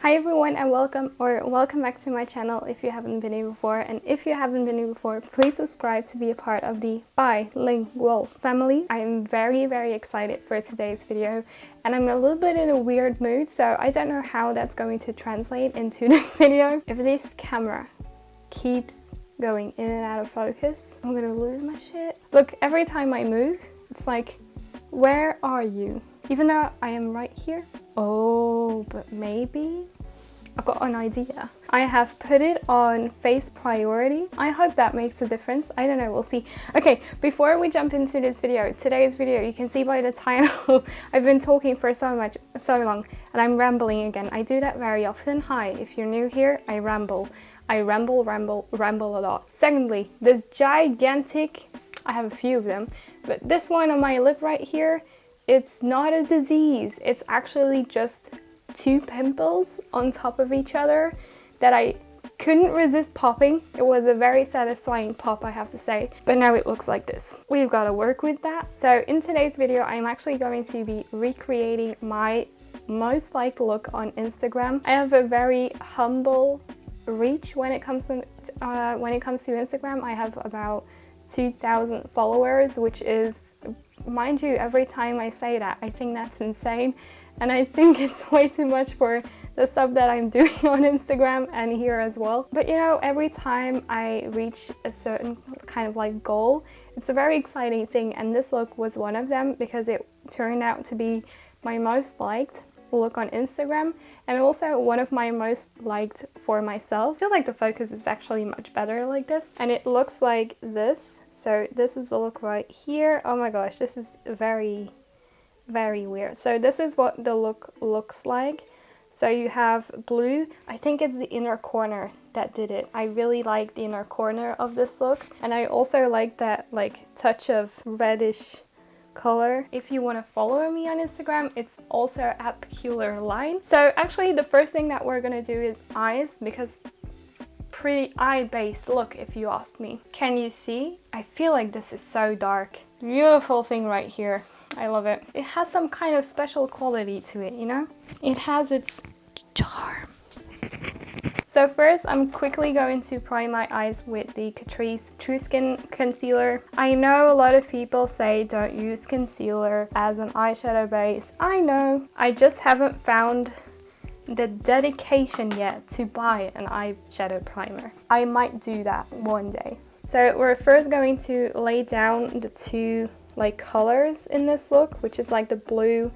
Hi everyone and welcome back to my channel if you haven't been here before, and if you haven't been here before, please subscribe to be a part of the bilingual family. I am very excited for today's video and I'm a little bit in a weird mood, so I don't know how that's going to translate into this video. If this camera keeps going in and out of focus, I'm gonna lose my shit. Look, every time I move, it's like, where are you? Even though I am right here. Oh, but maybe I've got an idea. I have put it on face priority. I hope that makes a difference. I don't know, we'll see. Okay, before we jump into this video, today's video, you can see by the title, I've been talking for so long, and I'm rambling again. I do that very often. Hi, if you're new here, I ramble. I ramble a lot. Secondly, this gigantic, I have a few of them, but this one on my lip right here, it's not a disease. It's actually just two pimples on top of each other that I couldn't resist popping. It was a very satisfying pop, I have to say. But now it looks like this. We've got to work with that. So in today's video, I'm actually going to be recreating my most liked look on Instagram. I have a very humble reach when it comes to Instagram. I have about 2,000 followers, which is, mind you, every time I say that, I think that's insane. And I think it's way too much for the stuff that I'm doing on Instagram and here as well. But you know, every time I reach a certain kind of like goal, it's a very exciting thing. And this look was one of them because it turned out to be my most liked look on Instagram and also one of my most liked for myself. I feel like the focus is actually much better like this, and it looks like this. So this is the look right here. Oh my gosh, this is very weird. So this is what the look looks like. So you have blue. I think it's the inner corner that did it. I really like the inner corner of this look, and I also like that like touch of reddish color. If you want to follow me on Instagram, it's also at Peculiar Line. So actually the first thing that we're gonna do is eyes, because pretty eye-based look if you ask me. Can you see? I feel like this is so dark. Beautiful thing right here. I love it. It has some kind of special quality to it, you know? It has its charm. So first, I'm quickly going to prime my eyes with the Catrice True Skin Concealer. I know a lot of people say don't use concealer as an eyeshadow base. I know. I just haven't found the dedication yet to buy an eyeshadow primer. I might do that one day. So we're first going to lay down the two like colors in this look, which is like the blue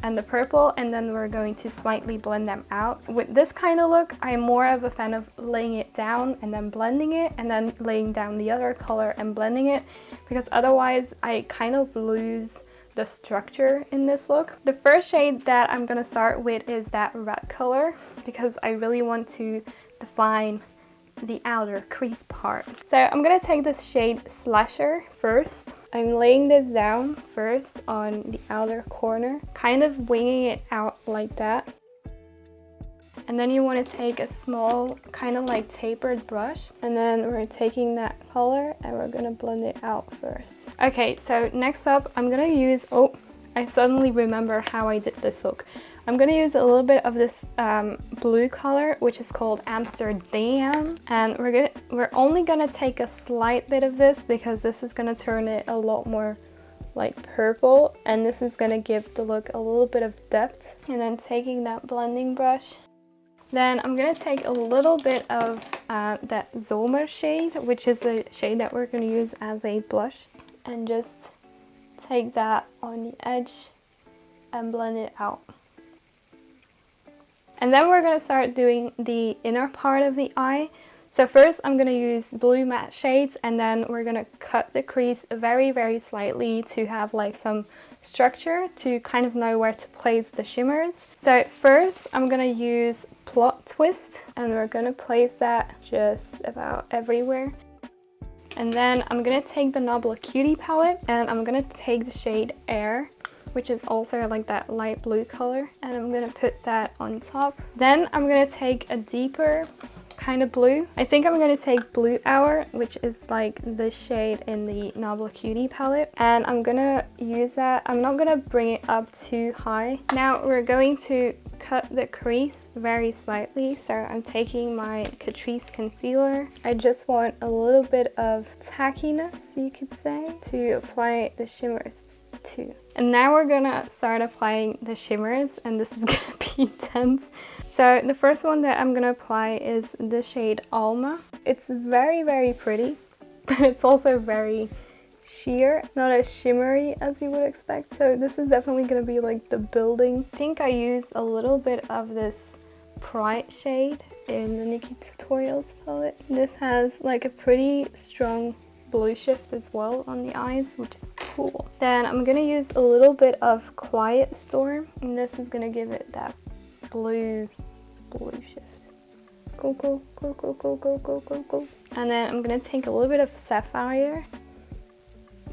and the purple, and then we're going to slightly blend them out. With this kind of look, I'm more of a fan of laying it down and then blending it, and then laying down the other color and blending it, because otherwise I kind of lose the structure in this look. The first shade that I'm gonna start with is that red color, because I really want to define the outer crease part. So I'm gonna take this shade Slasher first. I'm laying this down first on the outer corner, kind of winging it out like that. And then you want to take a small kind of like tapered brush, and then we're taking that color and we're gonna blend it out first. Okay, so next up I'm gonna use, oh, I suddenly remember how I did this look. I'm gonna use a little bit of this blue color, which is called Amsterdam, and we're only gonna take a slight bit of this because this is gonna turn it a lot more like purple, and this is gonna give the look a little bit of depth. And then taking that blending brush, then I'm gonna take a little bit of that Zomer shade, which is the shade that we're gonna use as a blush, and just take that on the edge and blend it out. And then we're gonna start doing the inner part of the eye. So first I'm gonna use blue matte shades, and then we're gonna cut the crease very slightly to have like some structure to kind of know where to place the shimmers. So first I'm gonna use Plot Twist, and we're gonna place that just about everywhere. And then I'm gonna take the NABLA Cutie palette, and I'm gonna take the shade Air, which is also like that light blue color, and I'm gonna put that on top. Then I'm gonna take a deeper kind of blue. I think I'm gonna take Blue Hour, which is like the shade in the NABLA Cutie palette, and I'm gonna use that. I'm not gonna bring it up too high. Now we're going to cut the crease very slightly, so I'm taking my Catrice concealer. I just want a little bit of tackiness, you could say, to apply the shimmers too. And now we're gonna start applying the shimmers, and this is gonna be intense. So the first one that I'm gonna apply is the shade Alma. It's very, very pretty, but it's also very sheer, not as shimmery as you would expect. So this is definitely going to be like the building. I think I used a little bit of this Pride shade in the Nikkie Tutorials palette. This has like a pretty strong blue shift as well on the eyes, which is cool. Then I'm going to use a little bit of Quiet Storm, and this is going to give it that blue shift. Cool, cool, cool, cool, cool, cool, cool, cool, cool. And then I'm going to take a little bit of Sapphire.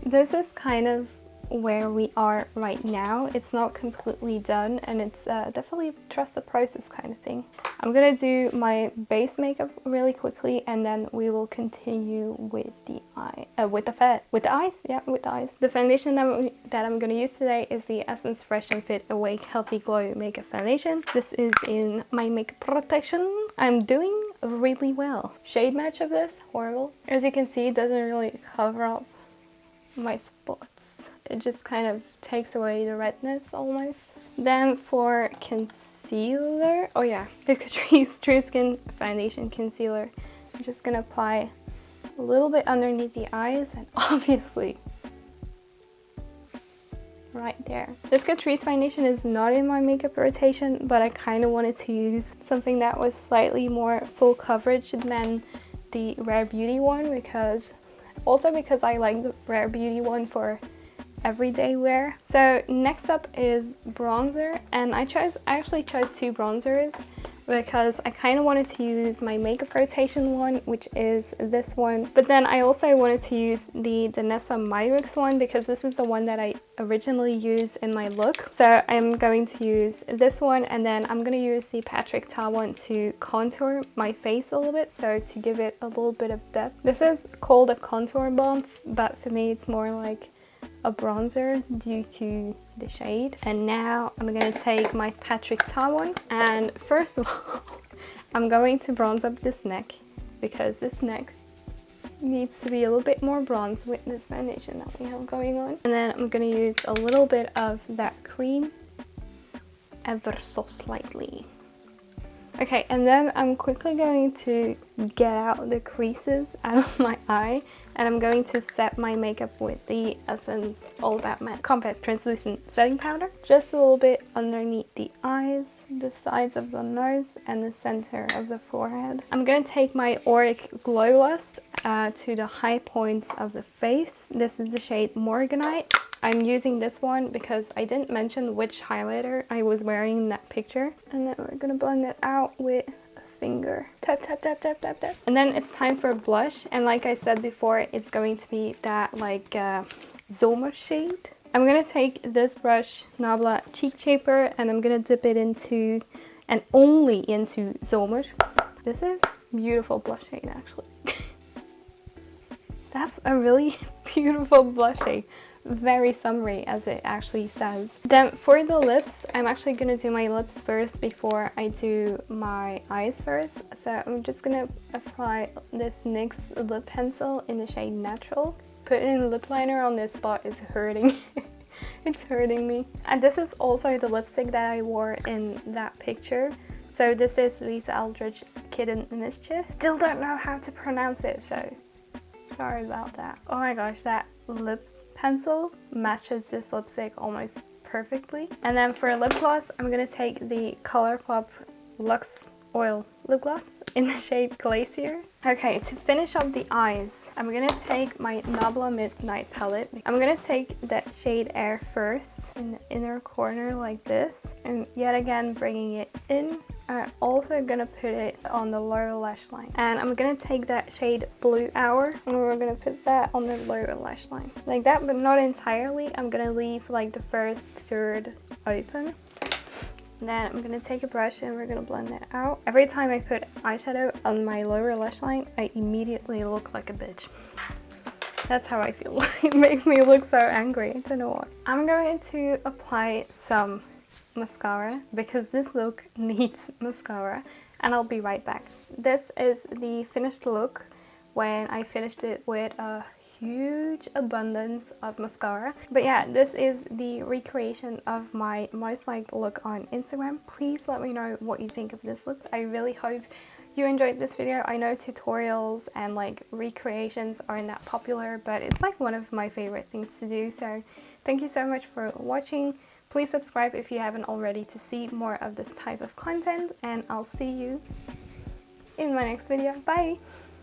This is kind of where we are right now. It's not completely done, and it's definitely trust the process kind of thing. I'm gonna do my base makeup really quickly, and then we will continue with the eyes. The foundation that I'm gonna use today is the Essence Fresh and Fit Awake Healthy Glow Makeup Foundation. This is in my makeup protection. I'm doing really well. Shade match of this, horrible. As you can see, it doesn't really cover up my spots. It just kind of takes away the redness almost. Then for concealer, oh yeah, the Catrice True Skin Foundation Concealer. I'm just gonna apply a little bit underneath the eyes, and obviously right there. This Catrice foundation is not in my makeup rotation, but I kind of wanted to use something that was slightly more full coverage than the Rare Beauty one, because I like the Rare Beauty one for everyday wear. So next up is bronzer, and I actually chose two bronzers because I kind of wanted to use my makeup rotation one, which is this one, but then I also wanted to use the DANESSA MYRICKS one because this is the one that I originally used in my look. So I'm going to use this one, and then I'm going to use the Patrick Ta one to contour my face a little bit, so to give it a little bit of depth. This is called a contour balm, but for me it's more like a bronzer due to the shade. And now I'm going to take my Patrick Ta one, and first of all I'm going to bronze up this neck because this neck needs to be a little bit more bronze with this foundation that we have going on. And then I'm going to use a little bit of that cream ever so slightly. Okay, and then I'm quickly going to get out the creases out of my eye, and I'm going to set my makeup with the Essence All About Matte Compact Translucent Setting Powder. Just a little bit underneath the eyes, the sides of the nose, and the center of the forehead. I'm going to take my Auric Glow Lust to the high points of the face. This is the shade Morganite. I'm using this one because I didn't mention which highlighter I was wearing in that picture. And then we're gonna blend it out with a finger. Tap, tap, tap, tap, tap, tap. And then it's time for blush. And like I said before, it's going to be that like zomer shade. I'm gonna take this brush, NABLA Cheek Shaper, and I'm gonna dip it into, and only into zomer. This is beautiful blush shade actually. That's a really beautiful blush shade. Very summery as it actually says. Then for the lips, I'm actually gonna do my lips first before I do my eyes first. So I'm just gonna apply this NYX Lip Pencil in the shade Natural. Putting a lip liner on this spot is hurting. It's hurting me. And this is also the lipstick that I wore in that picture. So this is Lisa Eldridge Kitten Mischief. Still don't know how to pronounce it, so sorry about that. Oh my gosh, that lip pencil matches this lipstick almost perfectly. And then for lip gloss, I'm gonna take the ColourPop Luxe Oil Lip Gloss in the shade Glacier. Okay, to finish up the eyes, I'm gonna take my NABLA Midnight palette. I'm gonna take that shade Air first in the inner corner like this, and yet again bringing it in. I'm also gonna put it on the lower lash line, and I'm gonna take that shade Blue Hour and we're gonna put that on the lower lash line like that, but not entirely. I'm gonna leave like the first third open. Then I'm gonna take a brush and we're gonna blend it out. Every time I put eyeshadow on my lower lash line, I immediately look like a bitch. That's how I feel. It makes me look so angry. I don't know why. I'm going to apply some mascara because this look needs mascara, and I'll be right back. This is the finished look when I finished it with a huge abundance of mascara. But yeah, this is the recreation of my most liked look on Instagram. Please let me know what you think of this look. I really hope you enjoyed this video. I know tutorials and like recreations aren't that popular, but it's like one of my favorite things to do. So thank you so much for watching. Please subscribe if you haven't already to see more of this type of content, and I'll see you in my next video. Bye!